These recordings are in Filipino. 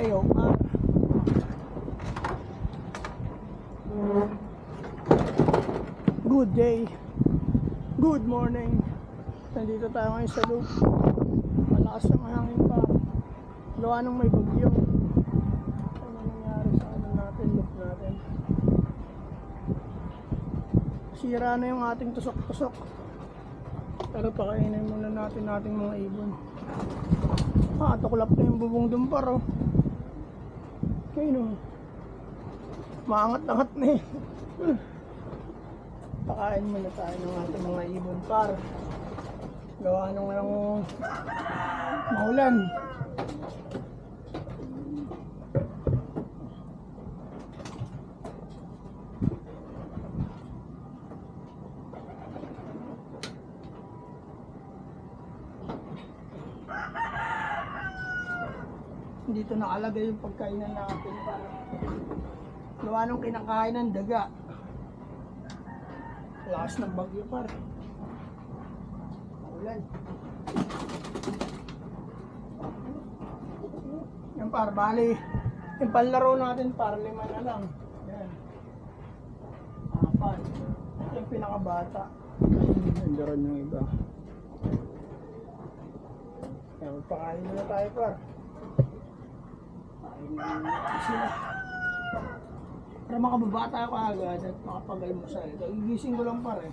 tayo. Good day, good morning. Nandito tayo ngayon sa loop. Malakas ng hangin pa. Gawa nung may bagyo. Ano nangyari sa ano natin, loop natin? Sira na yung ating tusok-tusok. Pero pakainin muna natin ating mga ibon. Tuklap na yung bubong dumpar, oh. Ayun, oh. Maangat-angat na eh. Pakain muna tayo ng ating mga ibon par. Gawa nung maulan. Dito nakalagay yung pagkainan natin para gawa nung kinakain ng daga. Lakas ng bagyo par. Ulan. Yan par, bali yung panlaro natin par, 5 na lang. Yan. 4. Ito yung pinakabata. Nandiyan yung iba. Yan, magpakain muna tayo par. Sila. Para makababa tayo kaagad at makapag-almusal. Gigising ko lang pare.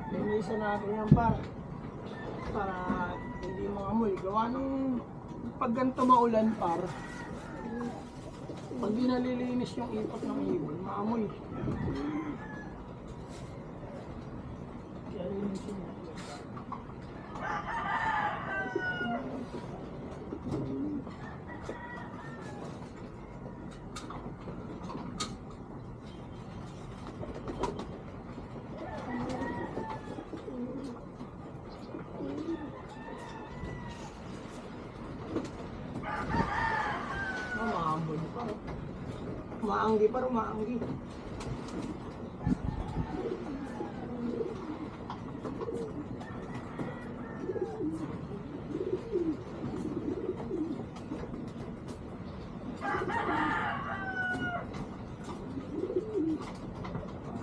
Linisan natin yan para hindi maamoy. Gawa nung pag ganito maulan par, pag di nalilinis yung ipot ng ibon, maamoy. Kaya linisin natin. Umaanggi pa, umaanggi.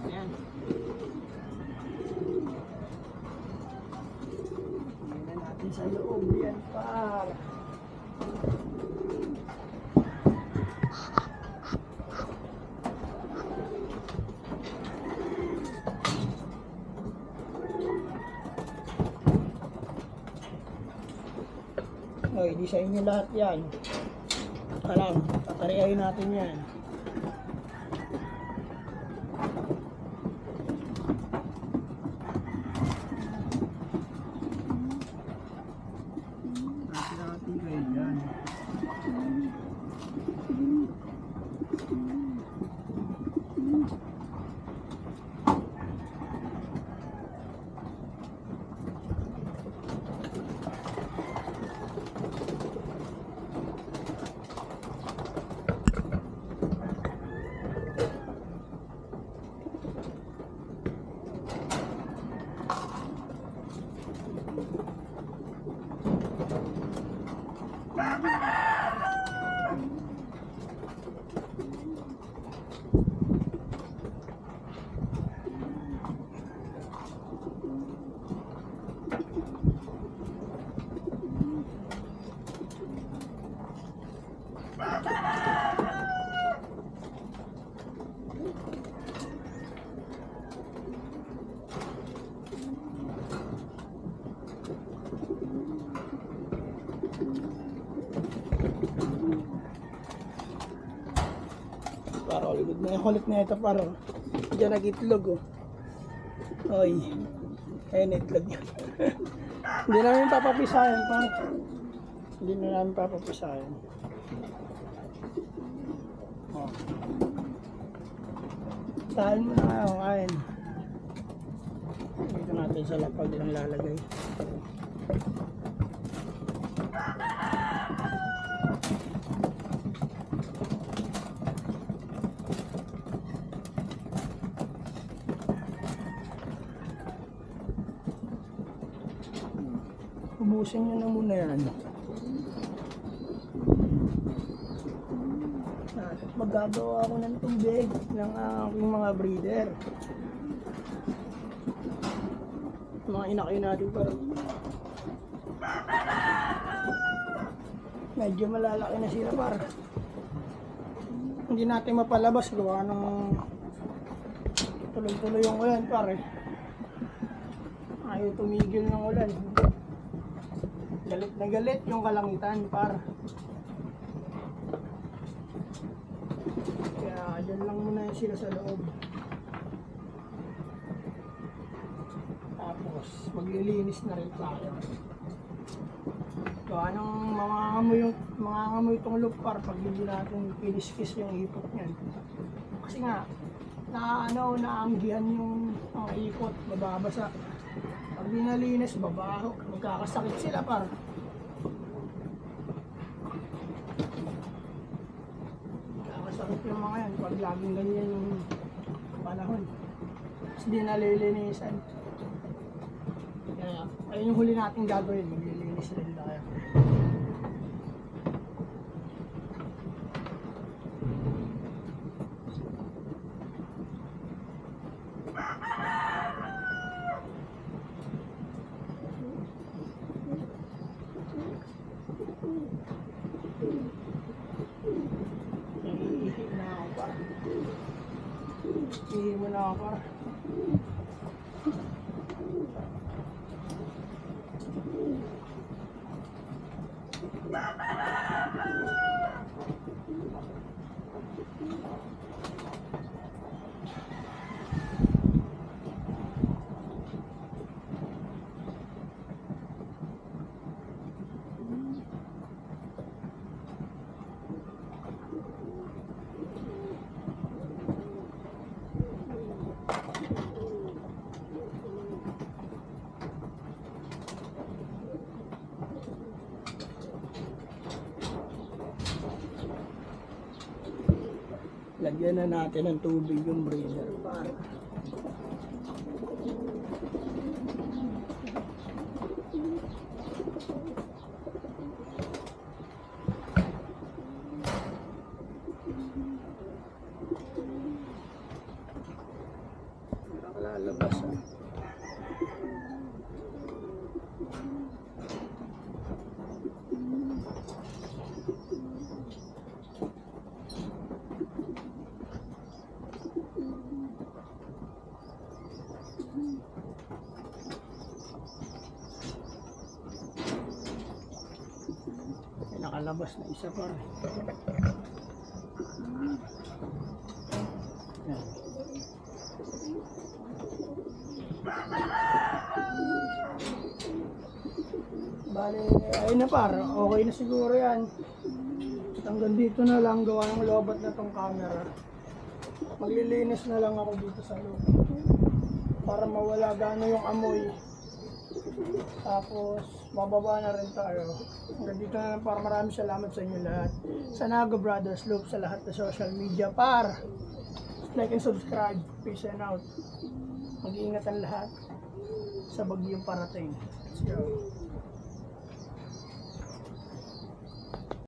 Ayan. Tingnan natin sa loob yan par. Okay, di sa inyo lahat yan. Alam, tatariayin natin yan. Natin kayo yan. Tignan yung kulit na ito paro. Diyan nag-itlog oh. Oy. Ayun itlog niya. Hindi namin papapisayan paro. Hindi na namin papapisayan. Oh. Kain mo na kayo, kain. Dito natin sa lapag lang lalagay. Ubusin nyo na muna yan. Magagawa ako ng tubig ng aking mga breeder. Mga inakay natin pero medyo malalaki na sila par. Hindi natin mapalabas gawa ng tuloy-tuloy yung ulan par eh. Ayaw tumigil ng ulan. Galit na galit yung kalangitan par. Kaya dyan lang muna sila sa loob. Tapos maglilinis na rin tayo. So anong mga amoy itong lupar pag hindi natin kiniskis yung ipot niyan. Kasi nga naanggihan yung ipot, mababasa. Pag dinalinis, babaho, magkakasakit sila par. Magkakasakit yung mga yan pag laging ganyan yung panahon. Tapos di nalilinisan. Kaya ayun yung huli natin gagawin, maglilinis rin tayo. Ihi mo na ako para. Lagyan na natin ng tubig yung breeder para nakalalabas ah. Nakalabas na isa pa rin. Yan. Bale, ayun na par, okay na siguro yan. Hanggang dito na lang, gawa ng lobat na tong camera. Maglilinis na lang ako dito sa loob para mawala gaano yung amoy. Tapos bababa na rin tayo. Hanggang dito na lang par, maraming salamat sa inyo lahat. Sa Nago Brothers Loop sa lahat ng social media par. Like and subscribe. Peace and out. Mag-iingat ang lahat sa bagyong parating. Let's go.